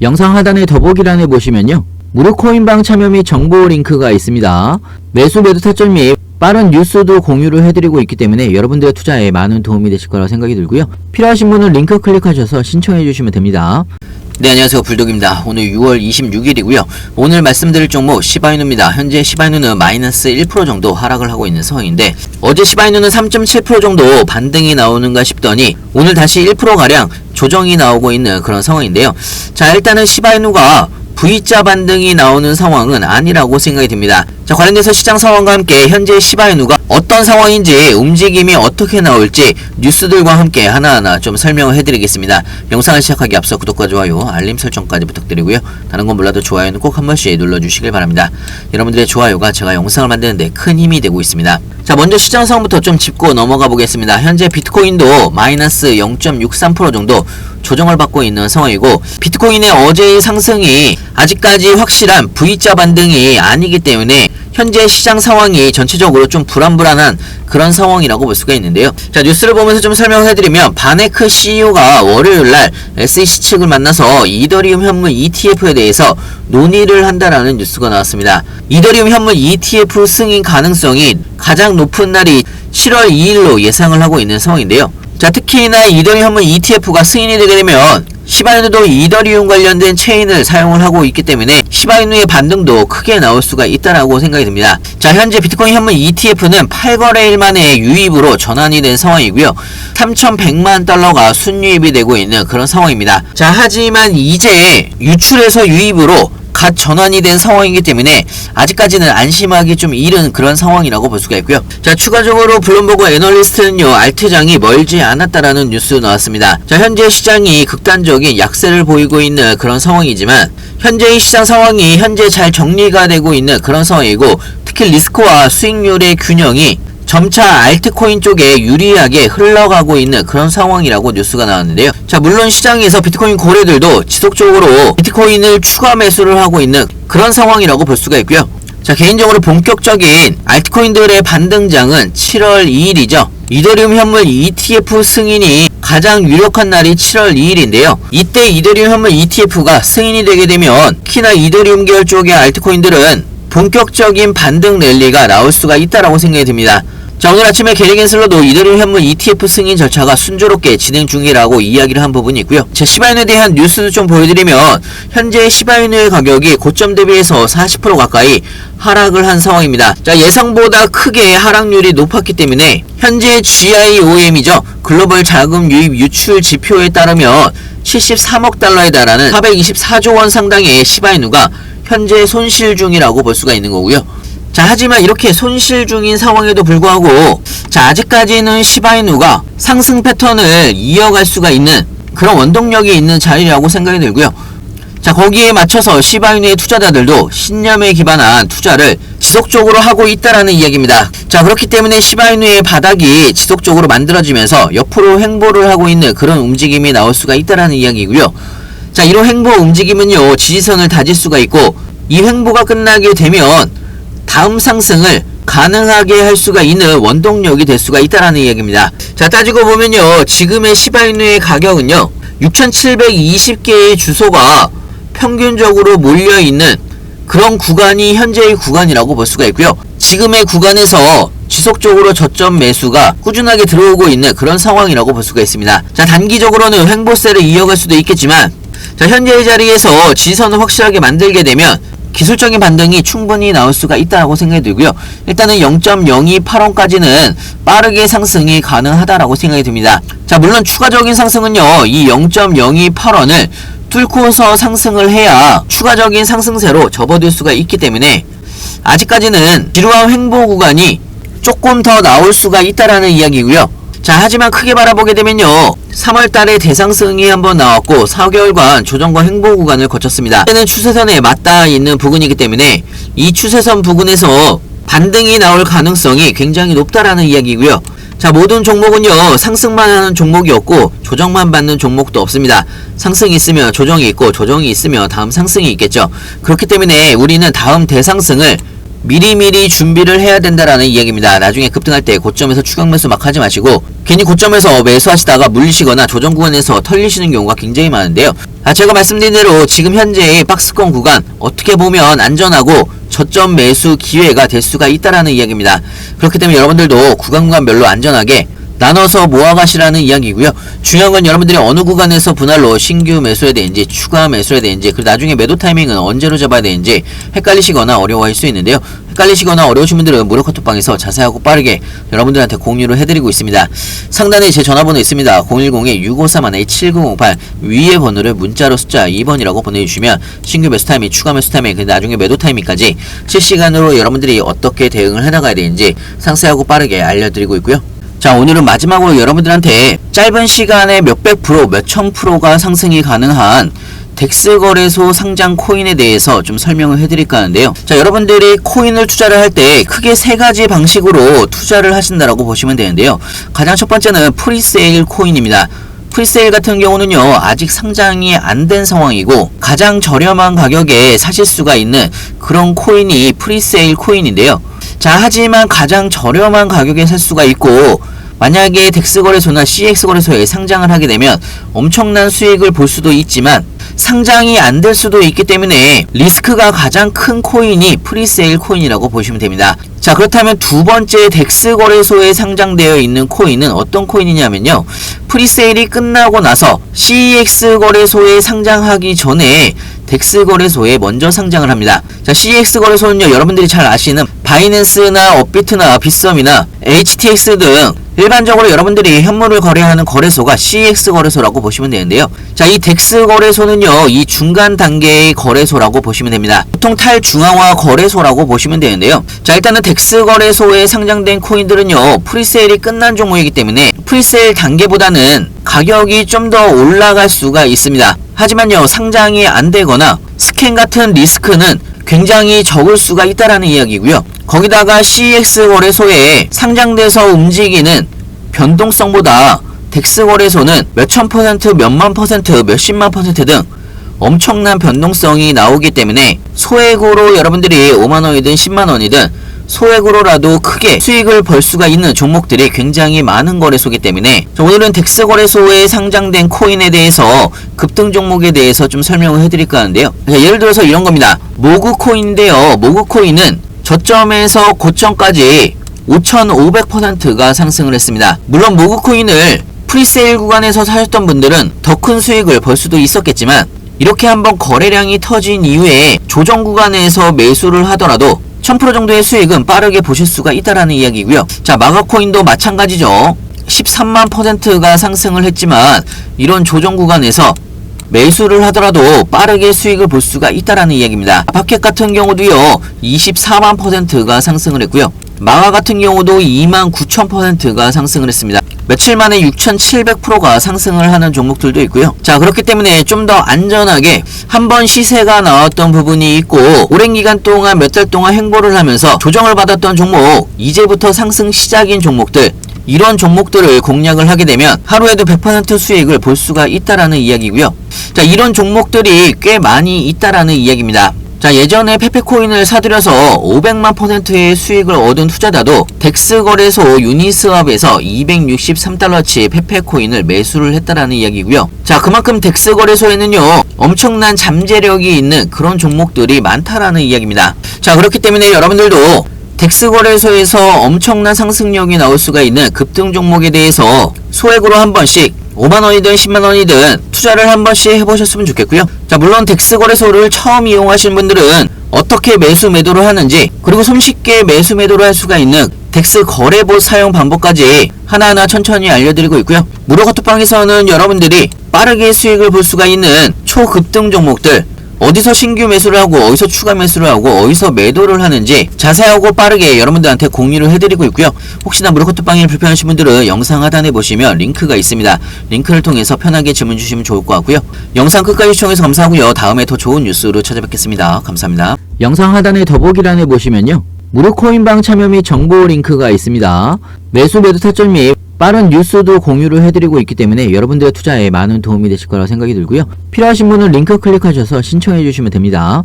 영상 하단의 더보기란에 보시면요, 무료 코인방 참여 및 정보 링크가 있습니다. 매수 매도 타점 및 빠른 뉴스도 공유를 해드리고 있기 때문에 여러분들의 투자에 많은 도움이 되실 거라고 생각이 들고요. 필요하신 분은 링크 클릭하셔서 신청해 주시면 됩니다. 네, 안녕하세요. 불독입니다. 오늘 6월 26일이고요. 오늘 말씀드릴 종목 시바이누입니다. 현재 시바이누는 마이너스 1% 정도 하락을 하고 있는 상황인데, 어제 시바이누는 3.7% 정도 반등이 나오는가 싶더니 오늘 다시 1%가량 조정이 나오고 있는 그런 상황인데요. 자, 일단은 시바이누가 V자 반등이 나오는 상황은 아니라고 생각이 듭니다. 자, 관련돼서 시장 상황과 함께 현재 시바이누가 어떤 상황인지, 움직임이 어떻게 나올지 뉴스들과 함께 하나하나 좀 설명을 해드리겠습니다. 영상을 시작하기 앞서 구독과 좋아요, 알림 설정까지 부탁드리고요. 다른 건 몰라도 좋아요는 꼭 한 번씩 눌러주시길 바랍니다. 여러분들의 좋아요가 제가 영상을 만드는데 큰 힘이 되고 있습니다. 자, 먼저 시장 상황부터 좀 짚고 넘어가 보겠습니다. 현재 비트코인도 마이너스 0.63% 정도 조정을 받고 있는 상황이고, 비트코인의 어제의 상승이 아직까지 확실한 V자 반등이 아니기 때문에 현재 시장 상황이 전체적으로 좀 불안불안한 그런 상황이라고 볼 수가 있는데요. 자, 뉴스를 보면서 좀 설명해드리면, 바네크 CEO가 월요일날 SEC 측을 만나서 이더리움 현물 ETF에 대해서 논의를 한다라는 뉴스가 나왔습니다. 이더리움 현물 ETF 승인 가능성이 가장 높은 날이 7월 2일로 예상을 하고 있는 상황인데요. 자, 특히나 이더리움 현물 ETF가 승인이 되게 되면 시바이누도 이더리움 관련된 체인을 사용을 하고 있기 때문에 시바이누의 반등도 크게 나올 수가 있다라고 생각이 듭니다. 자, 현재 비트코인 현물 ETF는 8거래일 만에 유입으로 전환이 된 상황이고요. 3,100만 달러가 순유입이 되고 있는 그런 상황입니다. 자, 하지만 이제 유출해서 유입으로 갓 전환이 된 상황이기 때문에 아직까지는 안심하기 좀 이른 그런 상황이라고 볼 수가 있고요. 자, 추가적으로 블룸버그 애널리스트는요, 알트장이 멀지 않았다라는 뉴스 나왔습니다. 자, 현재 시장이 극단적인 약세를 보이고 있는 그런 상황이지만 현재의 시장 상황이 현재 잘 정리가 되고 있는 그런 상황이고, 특히 리스크와 수익률의 균형이 점차 알트코인 쪽에 유리하게 흘러가고 있는 그런 상황이라고 뉴스가 나왔는데요. 자, 물론 시장에서 비트코인 고래들도 지속적으로 비트코인을 추가 매수를 하고 있는 그런 상황이라고 볼 수가 있고요. 자, 개인적으로 본격적인 알트코인들의 반등장은 7월 2일이죠. 이더리움 현물 ETF 승인이 가장 유력한 날이 7월 2일인데요. 이때 이더리움 현물 ETF가 승인이 되게 되면 특히나 이더리움 계열 쪽의 알트코인들은 본격적인 반등 랠리가 나올 수가 있다라고 생각이 듭니다. 자, 오늘 아침에 게리겐슬러도 이더리움 현물 ETF 승인 절차가 순조롭게 진행 중이라고 이야기를 한 부분이 있고요. 제 시바이누에 대한 뉴스도 좀 보여드리면, 현재 시바이누의 가격이 고점 대비해서 40% 가까이 하락을 한 상황입니다. 자, 예상보다 크게 하락률이 높았기 때문에 현재 GIOM이죠. 글로벌 자금 유입 유출 지표에 따르면 73억 달러에 달하는 424조 원 상당의 시바이누가 현재 손실 중이라고 볼 수가 있는 거고요. 자, 하지만 이렇게 손실 중인 상황에도 불구하고, 자, 아직까지는 시바이누가 상승 패턴을 이어갈 수가 있는 그런 원동력이 있는 자리라고 생각이 들고요. 자, 거기에 맞춰서 시바이누의 투자자들도 신념에 기반한 투자를 지속적으로 하고 있다라는 이야기입니다. 자, 그렇기 때문에 시바이누의 바닥이 지속적으로 만들어지면서 옆으로 횡보를 하고 있는 그런 움직임이 나올 수가 있다라는 이야기고요. 자, 이런 횡보 움직임은요, 지지선을 다질 수가 있고, 이 횡보가 끝나게 되면 다음 상승을 가능하게 할 수가 있는 원동력이 될 수가 있다라는 이야기입니다. 자, 따지고 보면요, 지금의 시바이누의 가격은요, 6,720개의 주소가 평균적으로 몰려있는 그런 구간이 현재의 구간이라고 볼 수가 있고요. 지금의 구간에서 지속적으로 저점 매수가 꾸준하게 들어오고 있는 그런 상황이라고 볼 수가 있습니다. 자, 단기적으로는 횡보세를 이어갈 수도 있겠지만, 자, 현재의 자리에서 지지선을 확실하게 만들게 되면 기술적인 반등이 충분히 나올 수가 있다고 생각이 들고요. 일단은 0.028원까지는 빠르게 상승이 가능하다라고 생각이 듭니다. 자, 물론 추가적인 상승은요, 이 0.028원을 뚫고서 상승을 해야 추가적인 상승세로 접어들 수가 있기 때문에 아직까지는 지루한 횡보 구간이 조금 더 나올 수가 있다라는 이야기고요. 자, 하지만 크게 바라보게 되면요, 3월달에 대상승이 한번 나왔고 4개월간 조정과 횡보 구간을 거쳤습니다. 이때는 추세선에 맞닿아 있는 부분이기 때문에 이 추세선 부근에서 반등이 나올 가능성이 굉장히 높다라는 이야기고요. 자, 모든 종목은요, 상승만 하는 종목이 없고 조정만 받는 종목도 없습니다. 상승이 있으면 조정이 있고, 조정이 있으면 다음 상승이 있겠죠. 그렇기 때문에 우리는 다음 대상승을 미리미리 준비를 해야 된다라는 이야기입니다. 나중에 급등할 때 고점에서 추격 매수 막 하지 마시고 괜히 고점에서 매수하시다가 물리시거나 조정 구간에서 털리시는 경우가 굉장히 많은데요. 제가 말씀드린 대로 지금 현재의 박스권 구간 어떻게 보면 안전하고 저점 매수 기회가 될 수가 있다라는 이야기입니다. 그렇기 때문에 여러분들도 구간별로 안전하게 나눠서 모아가시라는 이야기고요. 중요한 건 여러분들이 어느 구간에서 분할로 신규 매수해야 되는지 추가 매수해야 되는지 그리고 나중에 매도 타이밍은 언제로 잡아야 되는지 헷갈리시거나 어려워할 수 있는데요. 헷갈리시거나 어려우신 분들은 무료 카톡방에서 자세하고 빠르게 여러분들한테 공유를 해드리고 있습니다. 상단에 제 전화번호 있습니다. 010-6531-7908 위에 번호를 문자로 숫자 2번이라고 보내주시면 신규 매수 타이밍, 추가 매수 타이밍, 그리고 나중에 매도 타이밍까지 실시간으로 여러분들이 어떻게 대응을 해나가야 되는지 상세하고 빠르게 알려드리고 있고요. 자, 오늘은 마지막으로 여러분들한테 짧은 시간에 몇백 프로, 몇천 프로가 상승이 가능한 덱스 거래소 상장 코인에 대해서 좀 설명을 해드릴까 하는데요. 자, 여러분들이 코인을 투자를 할 때 크게 세 가지 방식으로 투자를 하신다라고 보시면 되는데요. 가장 첫 번째는 프리세일 코인입니다. 프리세일 같은 경우는요, 아직 상장이 안 된 상황이고 가장 저렴한 가격에 사실 수가 있는 그런 코인이 프리세일 코인인데요. 자, 하지만 가장 저렴한 가격에 살 수가 있고 만약에 덱스 거래소나 CX 거래소에 상장을 하게 되면 엄청난 수익을 볼 수도 있지만 상장이 안 될 수도 있기 때문에 리스크가 가장 큰 코인이 프리세일 코인이라고 보시면 됩니다. 자, 그렇다면 두 번째 덱스 거래소에 상장되어 있는 코인은 어떤 코인이냐면요, 프리세일이 끝나고 나서 CX 거래소에 상장하기 전에 덱스 거래소에 먼저 상장을 합니다. 자, CX 거래소는요, 여러분들이 잘 아시는 바이낸스나 업비트나 빗썸이나 HTX 등 일반적으로 여러분들이 현물을 거래하는 거래소가 CX 거래소라고 보시면 되는데요. 자, 이 덱스 거래소는요, 이 중간 단계의 거래소라고 보시면 됩니다. 보통 탈중앙화 거래소라고 보시면 되는데요. 자, 일단은 덱스 거래소에 상장된 코인들은요, 프리세일이 끝난 종목이기 때문에 프리세일 단계보다는 가격이 좀 더 올라갈 수가 있습니다. 하지만요, 상장이 안 되거나 스캔 같은 리스크는 굉장히 적을 수가 있다라는 이야기고요. 거기다가 CX 거래소에 상장돼서 움직이는 변동성보다 덱스 거래소는 몇천 %, 몇만 %, 몇십만 % 등 엄청난 변동성이 나오기 때문에 소액으로 여러분들이 5만원이든 10만원이든 소액으로라도 크게 수익을 벌 수가 있는 종목들이 굉장히 많은 거래소이기 때문에 오늘은 덱스 거래소에 상장된 코인에 대해서 급등 종목에 대해서 좀 설명을 해드릴까 하는데요. 예를 들어서 이런 겁니다. 모그 코인인데요. 모그 코인은 저점에서 고점까지 5,500%가 상승을 했습니다. 물론 모그 코인을 프리세일 구간에서 사셨던 분들은 더 큰 수익을 벌 수도 있었겠지만 이렇게 한번 거래량이 터진 이후에 조정 구간에서 매수를 하더라도 1000% 정도의 수익은 빠르게 보실 수가 있다라는 이야기고요. 자, 마가코인도 마찬가지죠. 13만 %가 상승을 했지만 이런 조정 구간에서 매수를 하더라도 빠르게 수익을 볼 수가 있다라는 이야기입니다. 파켓 같은 경우도요, 24만 %가 상승을 했고요. 마가 같은 경우도 29,000%가 상승을 했습니다. 며칠 만에 6,700%가 상승을 하는 종목들도 있고요. 자, 그렇기 때문에 좀 더 안전하게 한번 시세가 나왔던 부분이 있고 오랜 기간 동안 몇 달 동안 횡보를 하면서 조정을 받았던 종목, 이제부터 상승 시작인 종목들, 이런 종목들을 공략을 하게 되면 하루에도 100% 수익을 볼 수가 있다라는 이야기고요. 자, 이런 종목들이 꽤 많이 있다라는 이야기입니다. 자, 예전에 페페코인을 사들여서 500만 %의 수익을 얻은 투자자도 덱스 거래소 유니스왑에서 263달러치 페페코인을 매수를 했다라는 이야기고요. 자, 그만큼 덱스 거래소에는요, 엄청난 잠재력이 있는 그런 종목들이 많다라는 이야기입니다. 자, 그렇기 때문에 여러분들도 덱스 거래소에서 엄청난 상승력이 나올 수가 있는 급등 종목에 대해서 소액으로 한 번씩 5만원이든 10만원이든 투자를 한 번씩 해보셨으면 좋겠고요. 자, 물론 덱스 거래소를 처음 이용하신 분들은 어떻게 매수 매도를 하는지, 그리고 손쉽게 매수 매도를 할 수가 있는 덱스 거래봇 사용 방법까지 하나하나 천천히 알려드리고 있고요. 무료 카톡방에서는 여러분들이 빠르게 수익을 볼 수가 있는 초급등 종목들, 어디서 신규 매수를 하고 어디서 추가 매수를 하고 어디서 매도를 하는지 자세하고 빠르게 여러분들한테 공유를 해드리고 있고요. 혹시나 무료 카톡방이 불편하신 분들은 영상 하단에 보시면 링크가 있습니다. 링크를 통해서 편하게 질문 주시면 좋을 것 같고요. 영상 끝까지 시청해서 감사하고요. 다음에 더 좋은 뉴스로 찾아뵙겠습니다. 감사합니다. 영상 하단의 더보기란에 보시면요, 무료 코인방 참여 및 정보 링크가 있습니다. 매수 매도 타점 및 빠른 뉴스도 공유를 해드리고 있기 때문에 여러분들의 투자에 많은 도움이 되실 거라 생각이 들고요. 필요하신 분은 링크 클릭하셔서 신청해 주시면 됩니다.